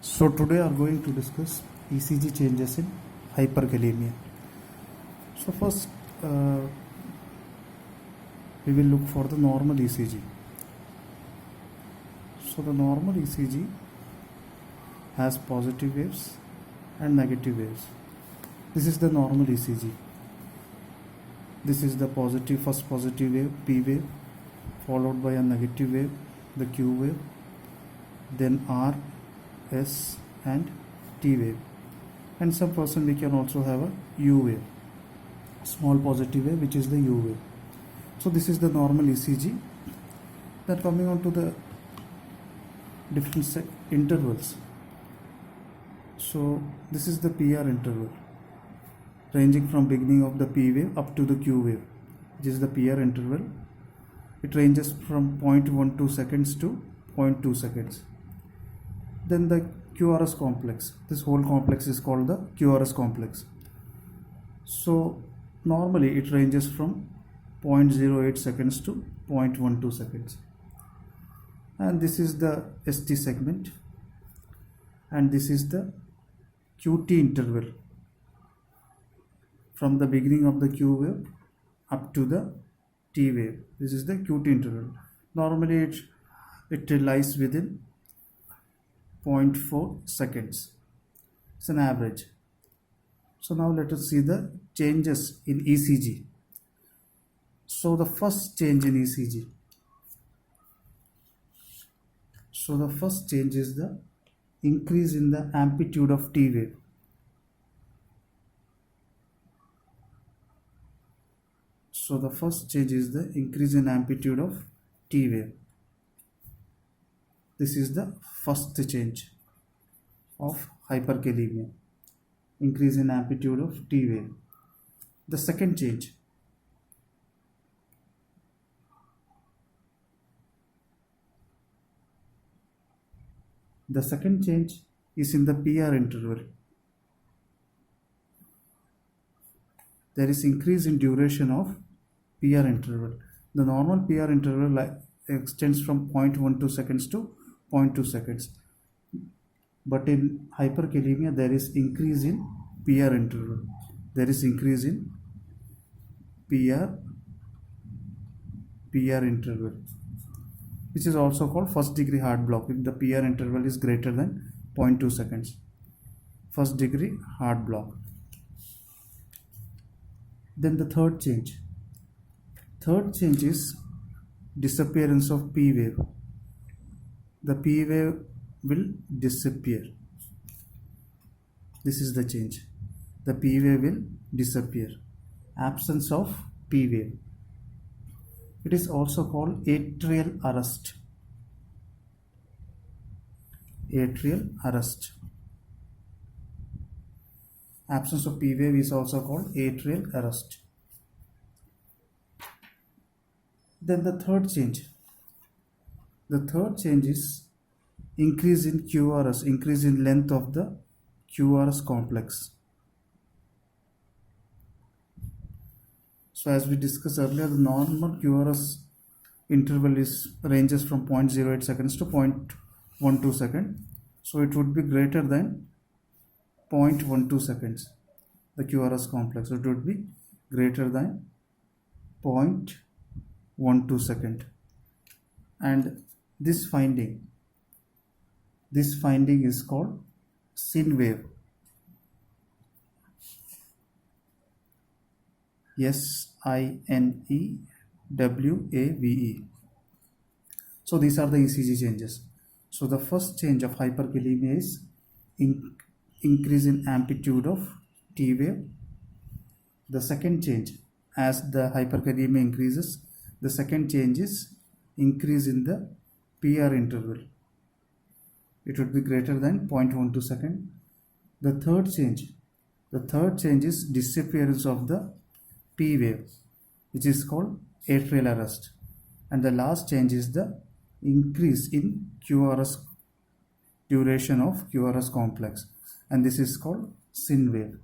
So today are going to discuss ECG changes in hyperkalemia. So first we will look for the normal ECG. So the normal ECG has positive waves and negative waves. This is the normal ECG. This is the first positive wave, P wave, followed by a negative wave, the Q wave, then R, S and T wave, and some person we can also have a U wave, small positive wave, which is the U wave. So this is the normal ECG. Then coming on to the different intervals. So this is the PR interval, ranging from beginning of the P wave up to the Q wave. This is the PR interval. It ranges from 0.12 seconds to 0.2 seconds. Then the QRS complex. This whole complex is called the QRS complex. So normally it ranges from 0.08 seconds to 0.12 seconds. And this is the ST segment. And this is the QT interval, from the beginning of the Q wave up to the T wave. This is the QT interval. Normally it lies within 0.4 seconds. It's an average. So now let us see the changes in ECG. So the first change in ECG. So the first change is the increase in the amplitude of T wave. So the first change is the increase in amplitude of T wave. This is the first change of hyperkalemia, increase in amplitude of T wave. The second change. The second change is in the PR interval. There is increase in duration of PR interval. The normal PR interval extends from 0.12 seconds to 0.2 seconds. But in hyperkalemia, there is increase in PR interval. There is increase in PR interval, which is also called first degree heart block if the PR interval is greater than 0.2 seconds. First degree heart block. Then the third change. Third change is disappearance of P wave. The P wave will disappear. This is the change. The P wave will disappear. Absence of P wave. It is also called atrial arrest. Atrial arrest. Absence of P wave is also called atrial arrest. Then the third change. The third change is increase in QRS, increase in length of the QRS complex. So as we discussed earlier, the normal QRS interval ranges from 0.08 seconds to 0.12 seconds. So it would be greater than 0.12 seconds. The QRS complex, it would be greater than 0.12 second. And this finding is called SIN wave. SINEWAVE. So these are the ECG changes. So the first change of hyperkalemia is increase in amplitude of T wave. The second change, as the hyperkalemia increases, the second change is increase in the PR interval. It would be greater than 0.12 second. The third change is disappearance of the P wave, which is called atrial arrest. And the last change is the increase in QRS duration of QRS complex, and this is called SIN wave.